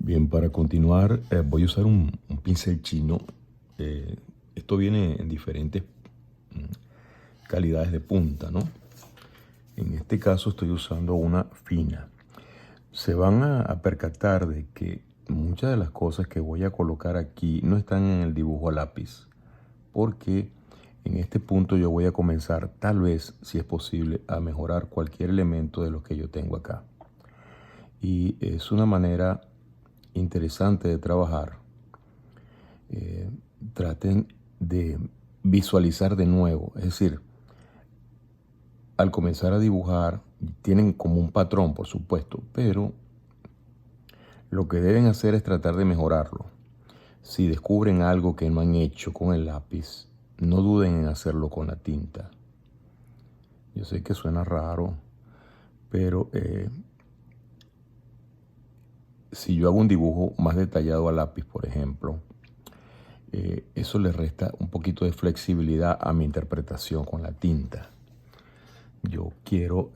Bien, para continuar, voy a usar un pincel chino. Esto viene en diferentes calidades de punta, ¿no? En este caso estoy usando una fina. Se van a percatar de que muchas de las cosas que voy a colocar aquí no están en el dibujo a lápiz, porque en este punto yo voy a comenzar, tal vez, si es posible, a mejorar cualquier elemento de lo que yo tengo acá. Y es una manera interesante de trabajar. Traten de visualizar de nuevo, es decir, al comenzar a dibujar tienen como un patrón, por supuesto, pero lo que deben hacer es tratar de mejorarlo. Si descubren algo que no han hecho con el lápiz, no duden en hacerlo con la tinta. Yo sé que suena raro, pero si yo hago un dibujo más detallado a lápiz, por ejemplo, eso le resta un poquito de flexibilidad a mi interpretación con la tinta. Yo quiero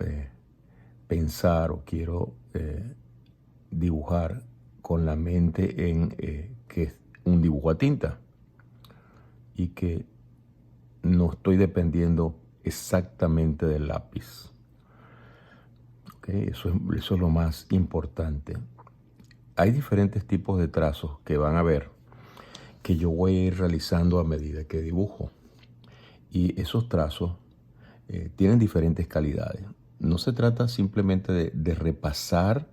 pensar o quiero dibujar con la mente en que es un dibujo a tinta y que no estoy dependiendo exactamente del lápiz. ¿Okay? Eso es lo más importante. Hay diferentes tipos de trazos que van a ver que yo voy a ir realizando a medida que dibujo. Y esos trazos tienen diferentes calidades. No se trata simplemente de repasar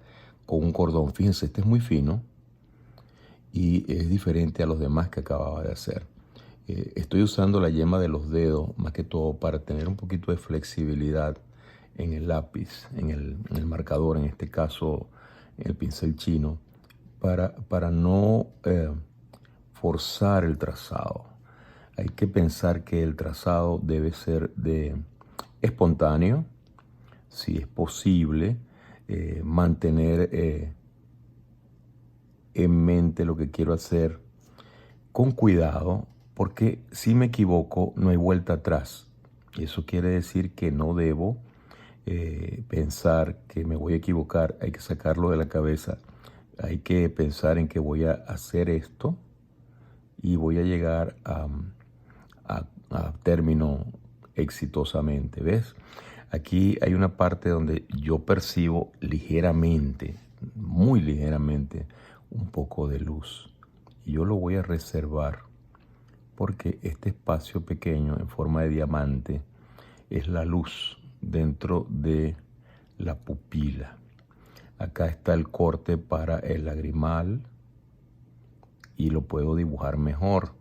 con un cordón. Fíjense, este es muy fino y es diferente a los demás que acababa de hacer. Estoy usando la yema de los dedos más que todo para tener un poquito de flexibilidad en el lápiz, en el marcador, en este caso el pincel chino, para no forzar el trazado. Hay que pensar que el trazado debe ser espontáneo, si es posible, mantener en mente lo que quiero hacer con cuidado, porque si me equivoco no hay vuelta atrás. Eso quiere decir que no debo pensar que me voy a equivocar, hay que sacarlo de la cabeza. Hay que pensar en que voy a hacer esto y voy a llegar a término exitosamente, ¿ves? Aquí hay una parte donde yo percibo ligeramente, muy ligeramente, un poco de luz. Y yo lo voy a reservar porque este espacio pequeño en forma de diamante es la luz dentro de la pupila. Acá está el corte para el lagrimal y lo puedo dibujar mejor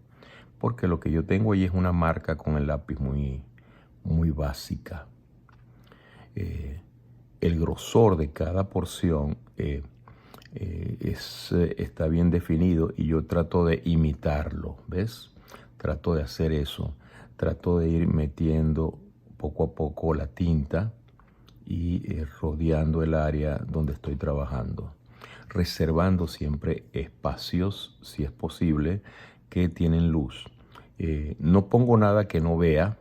porque lo que yo tengo ahí es una marca con el lápiz muy básica. El grosor de cada porción está bien definido y yo trato de imitarlo, ¿ves? Trato de hacer eso, trato de ir metiendo poco a poco la tinta y rodeando el área donde estoy trabajando, reservando siempre espacios, si es posible, que tienen luz. No pongo nada que no vea.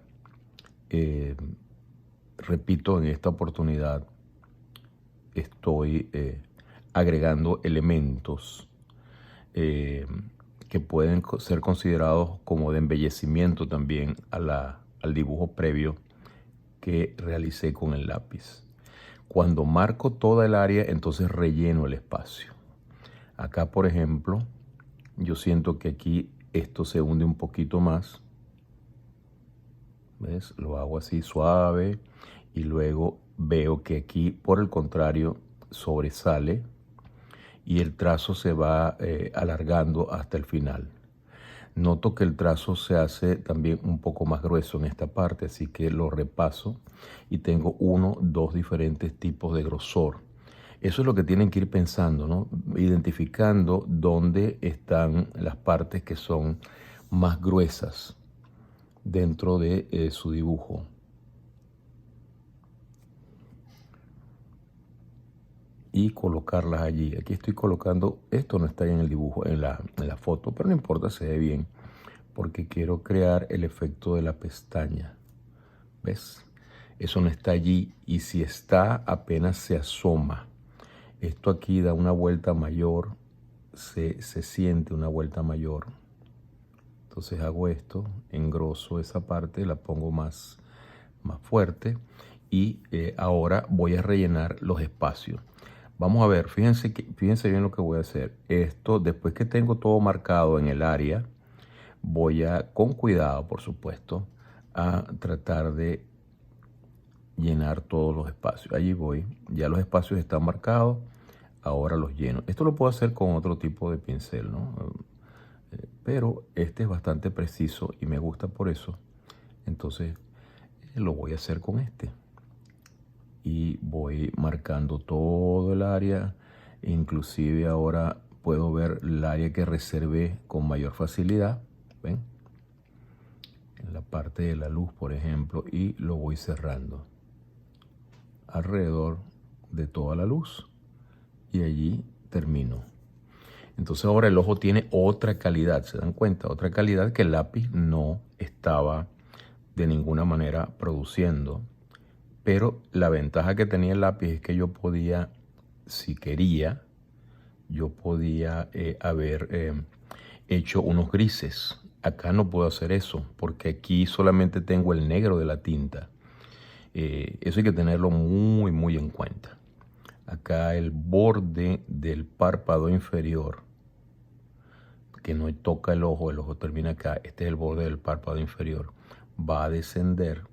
Repito, en esta oportunidad estoy agregando elementos que pueden ser considerados como de embellecimiento también al dibujo previo que realicé con el lápiz. Cuando marco toda el área, entonces relleno el espacio. Acá, por ejemplo, yo siento que aquí esto se hunde un poquito más. ¿Ves? Lo hago así suave y luego veo que aquí, por el contrario, sobresale y el trazo se va alargando hasta el final. Noto que el trazo se hace también un poco más grueso en esta parte, así que lo repaso y tengo dos diferentes tipos de grosor. Eso es lo que tienen que ir pensando, ¿no? Identificando dónde están las partes que son más gruesas dentro de su dibujo. Y colocarlas allí. Aquí estoy colocando, esto no está en el dibujo, en la foto, pero no importa, se ve bien, porque quiero crear el efecto de la pestaña. ¿Ves? Eso no está allí y si está, apenas se asoma. Esto aquí da una vuelta mayor se siente una vuelta mayor. Entonces hago esto, engroso esa parte, la pongo más fuerte y ahora voy a rellenar los espacios. Vamos a ver, fíjense bien lo que voy a hacer. Esto, después que tengo todo marcado en el área, voy a, con cuidado por supuesto, a tratar de llenar todos los espacios. Allí voy, ya los espacios están marcados, ahora los lleno. Esto lo puedo hacer con otro tipo de pincel, ¿no? Pero este es bastante preciso y me gusta por eso. Entonces lo voy a hacer con este. Y voy marcando todo el área. Inclusive ahora puedo ver el área que reservé con mayor facilidad. ¿Ven? En la parte de la luz, por ejemplo. Y lo voy cerrando alrededor de toda la luz. Y allí termino. Entonces ahora el ojo tiene otra calidad, ¿se dan cuenta? Otra calidad que el lápiz no estaba de ninguna manera produciendo. Pero la ventaja que tenía el lápiz es que yo podía, si quería, yo podía haber hecho unos grises. Acá no puedo hacer eso, porque aquí solamente tengo el negro de la tinta. Eso hay que tenerlo muy en cuenta. Acá el borde del párpado inferior, que no toca el ojo termina acá, este es el borde del párpado inferior, va a descender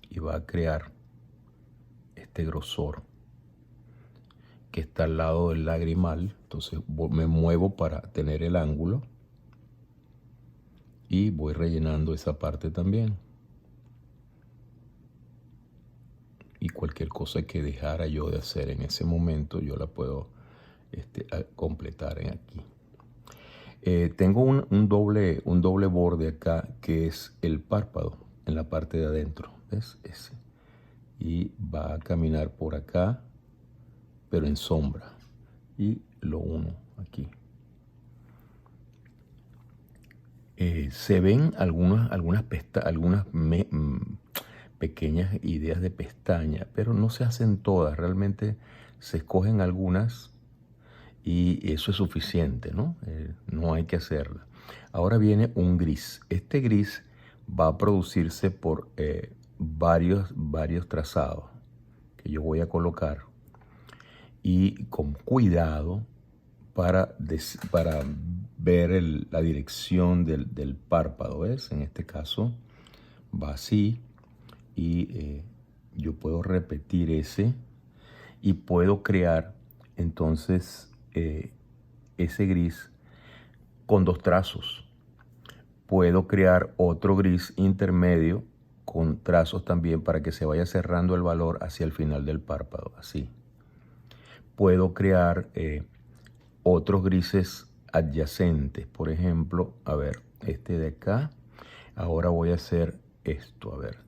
y va a crear este grosor que está al lado del lagrimal. Entonces me muevo para tener el ángulo y voy rellenando esa parte también. Y cualquier cosa que dejara yo de hacer en ese momento, yo la puedo completar en aquí. Tengo un doble borde acá, que es el párpado, en la parte de adentro. ¿Ves? Ese. Y va a caminar por acá, pero en sombra. Y lo uno aquí. Se ven algunas pequeñas ideas de pestaña, pero no se hacen todas. Realmente se escogen algunas y eso es suficiente, ¿no? No hay que hacerla. Ahora viene un gris. Este gris va a producirse por varios trazados que yo voy a colocar y con cuidado para ver la dirección del párpado, ¿ves? En este caso va así y yo puedo repetir ese y puedo crear entonces ese gris con dos trazos. Puedo crear otro gris intermedio con trazos también para que se vaya cerrando el valor hacia el final del párpado, así. Puedo crear otros grises adyacentes, por ejemplo, a ver, este de acá. Ahora voy a hacer esto, a ver.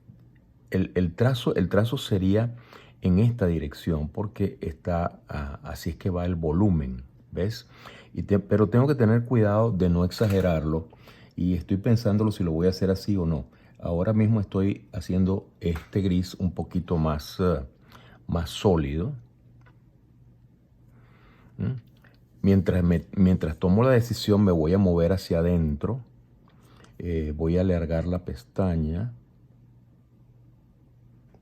El trazo sería en esta dirección porque está, así es que va el volumen, ¿ves? Pero tengo que tener cuidado de no exagerarlo y estoy pensándolo si lo voy a hacer así o no. Ahora mismo estoy haciendo este gris un poquito más sólido. ¿Mm? Mientras tomo la decisión me voy a mover hacia adentro. Voy a alargar la pestaña.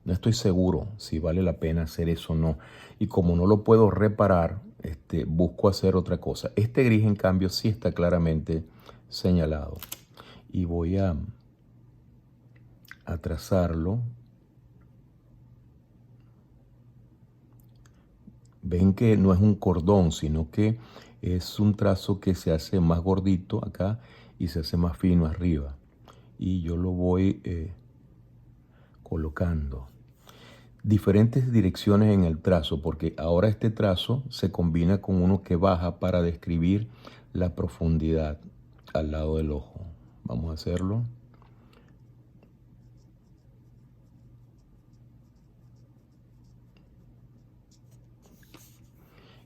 No estoy seguro si vale la pena hacer eso o no. Y como no lo puedo reparar, busco hacer otra cosa. Este gris, en cambio, sí está claramente señalado. Y voy a trazarlo. Ven que no es un cordón, sino que es un trazo que se hace más gordito acá y se hace más fino arriba. Y yo lo voy colocando. Diferentes direcciones en el trazo, porque ahora este trazo se combina con uno que baja para describir la profundidad al lado del ojo. Vamos a hacerlo.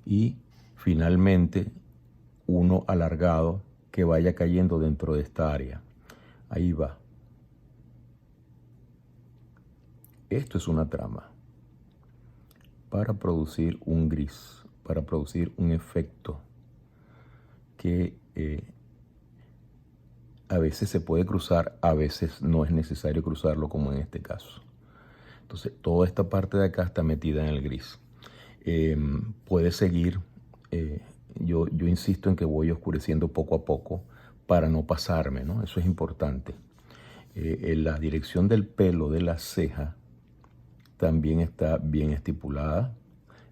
Y finalmente uno alargado que vaya cayendo dentro de esta área. Ahí va. Esto es una trama para producir un gris, para producir un efecto que a veces se puede cruzar, a veces no es necesario cruzarlo, como en este caso. Entonces, toda esta parte de acá está metida en el gris. Puede seguir, yo insisto en que voy oscureciendo poco a poco para no pasarme, ¿no? Eso es importante. En la dirección del pelo de la ceja también está bien estipulada.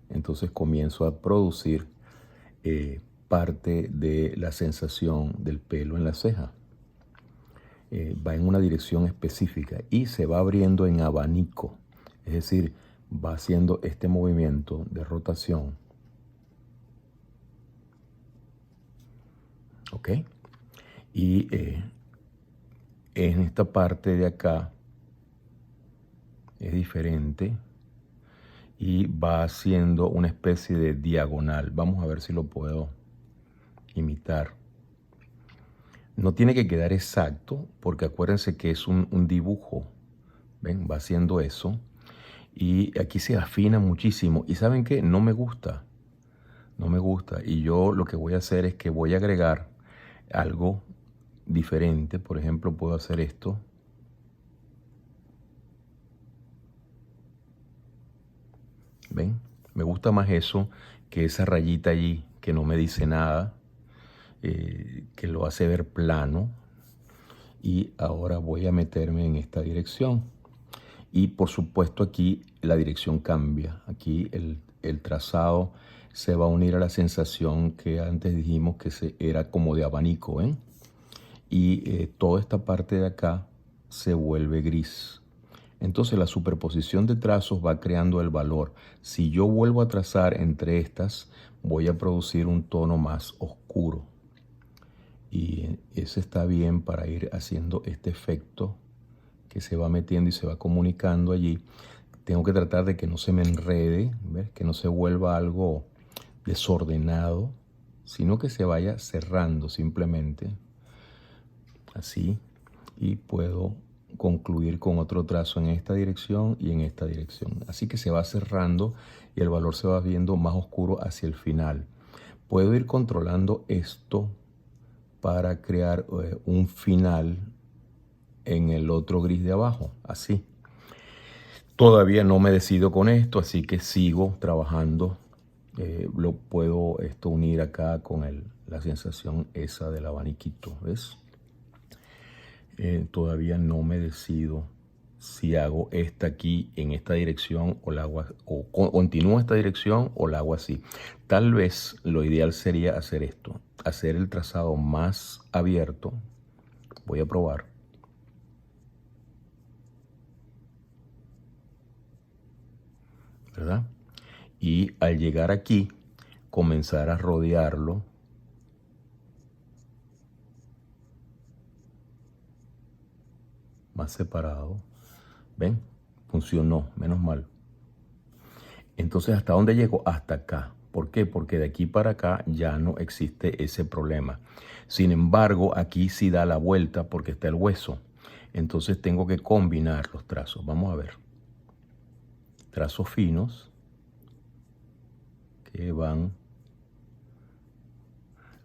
Entonces comienzo a producir parte de la sensación del pelo en la ceja. Va en una dirección específica y se va abriendo en abanico. Es decir, va haciendo este movimiento de rotación. ¿Ok? Y en esta parte de acá es diferente y va haciendo una especie de diagonal. Vamos a ver si lo puedo imitar. No tiene que quedar exacto porque acuérdense que es un dibujo. ¿Ven? Va haciendo eso. Y aquí se afina muchísimo. ¿Y saben qué? No me gusta. No me gusta. Y yo lo que voy a hacer es que voy a agregar algo diferente. Por ejemplo, puedo hacer esto. ¿Ven? Me gusta más eso que esa rayita allí que no me dice nada, que lo hace ver plano. Y ahora voy a meterme en esta dirección. Y por supuesto aquí la dirección cambia. Aquí el trazado se va a unir a la sensación que antes dijimos que era como de abanico, ¿ven? Y toda esta parte de acá se vuelve gris. Entonces la superposición de trazos va creando el valor. Si yo vuelvo a trazar entre estas, voy a producir un tono más oscuro. Y ese está bien para ir haciendo este efecto que se va metiendo y se va comunicando allí. Tengo que tratar de que no se me enrede, ¿ves? Que no se vuelva algo desordenado, sino que se vaya cerrando simplemente, así, y puedo concluir con otro trazo en esta dirección y en esta dirección. Así que se va cerrando y el valor se va viendo más oscuro hacia el final. Puedo ir controlando esto para crear un final en el otro gris de abajo, así. Todavía no me decido con esto, así que sigo trabajando. Lo puedo unir acá con la sensación esa del abaniquito, ¿ves? Todavía no me decido si hago esta aquí en esta dirección o la hago, o continúo esta dirección o la hago así. Tal vez lo ideal sería hacer esto, hacer el trazado más abierto. Voy a probar. ¿Verdad? Y al llegar aquí, comenzar a rodearlo más separado. ¿Ven? Funcionó, menos mal. Entonces, ¿hasta dónde llego? Hasta acá. ¿Por qué? Porque de aquí para acá ya no existe ese problema. Sin embargo, aquí sí da la vuelta porque está el hueso. Entonces tengo que combinar los trazos. Vamos a ver. Trazos finos que van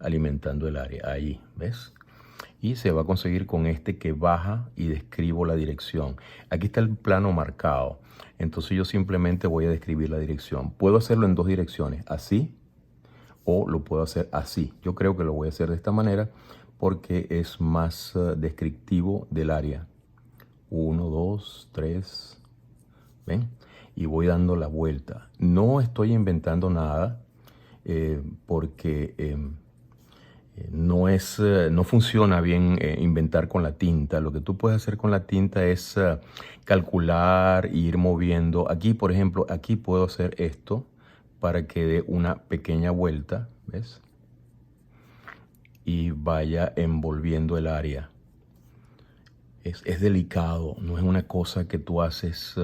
alimentando el área. Ahí, ¿ves? Y se va a conseguir con este que baja y describo la dirección. Aquí está el plano marcado. Entonces yo simplemente voy a describir la dirección. Puedo hacerlo en dos direcciones, así o lo puedo hacer así. Yo creo que lo voy a hacer de esta manera porque es más descriptivo del área. 1, 2, 3, ¿ven? Y voy dando la vuelta. No estoy inventando nada porque no funciona bien inventar con la tinta. Lo que tú puedes hacer con la tinta es calcular e ir moviendo. Aquí, por ejemplo, aquí puedo hacer esto para que dé una pequeña vuelta, ¿ves? Y vaya envolviendo el área. Es delicado, no es una cosa que tú haces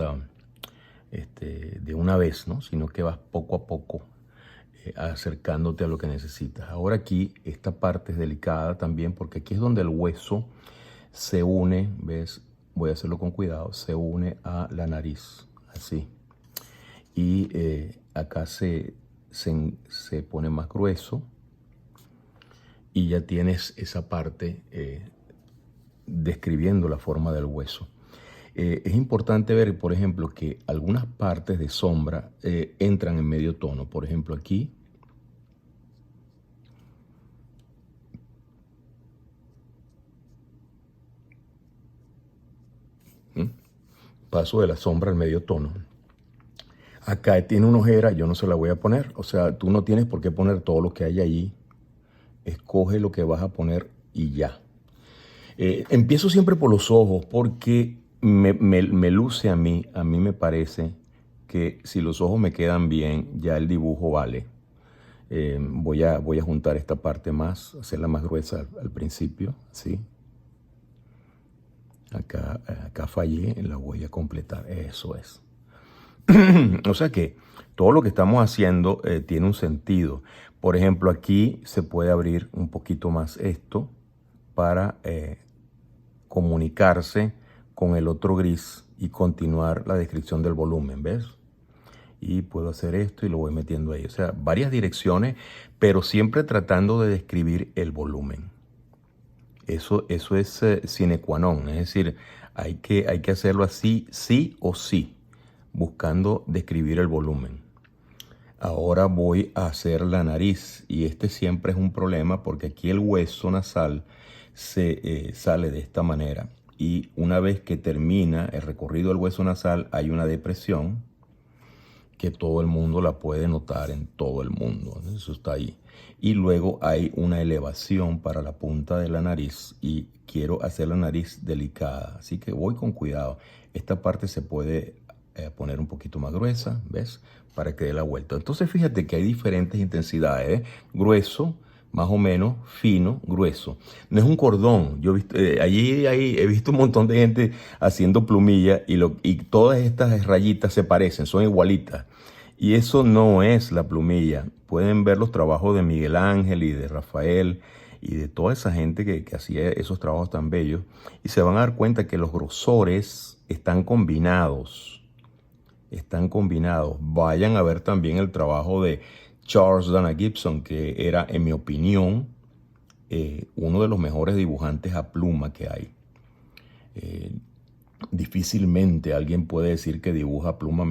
de una vez, ¿no? Sino que vas poco a poco acercándote a lo que necesitas. Ahora aquí, esta parte es delicada también porque aquí es donde el hueso se une, ¿ves? Voy a hacerlo con cuidado, se une a la nariz, así. Y acá se pone más grueso y ya tienes esa parte describiendo la forma del hueso. Es importante ver, por ejemplo, que algunas partes de sombra entran en medio tono. Por ejemplo, aquí. Paso de la sombra al medio tono. Acá tiene una ojera, yo no se la voy a poner. O sea, tú no tienes por qué poner todo lo que hay allí. Escoge lo que vas a poner y ya. Empiezo siempre por los ojos porque me luce a mí me parece que si los ojos me quedan bien, ya el dibujo vale. Voy a juntar esta parte más, hacerla más gruesa al principio, ¿sí? Acá fallé, la voy a completar, eso es. O sea que todo lo que estamos haciendo tiene un sentido. Por ejemplo, aquí se puede abrir un poquito más esto para comunicarse con el otro gris y continuar la descripción del volumen, ¿ves? Y puedo hacer esto y lo voy metiendo ahí. O sea, varias direcciones, pero siempre tratando de describir el volumen. Eso es sine qua non, es decir, hay que hacerlo así, sí o sí, buscando describir el volumen. Ahora voy a hacer la nariz y este siempre es un problema porque aquí el hueso nasal se sale de esta manera y una vez que termina el recorrido del hueso nasal hay una depresión que todo el mundo la puede notar en todo el mundo, eso está ahí. Y luego hay una elevación para la punta de la nariz y quiero hacer la nariz delicada, así que voy con cuidado. Esta parte se puede poner un poquito más gruesa, ¿ves? Para que dé la vuelta. Entonces fíjate que hay diferentes intensidades, ¿eh? Grueso, más o menos, fino, grueso. No es un cordón. Yo he visto, he visto un montón de gente haciendo plumilla y todas estas rayitas se parecen, son igualitas. Y eso no es la plumilla. Pueden ver los trabajos de Miguel Ángel y de Rafael y de toda esa gente que hacía esos trabajos tan bellos y se van a dar cuenta que los grosores están combinados. Vayan a ver también el trabajo de Charles Dana Gibson, que era, en mi opinión, uno de los mejores dibujantes a pluma que hay. Difícilmente alguien puede decir que dibuja a pluma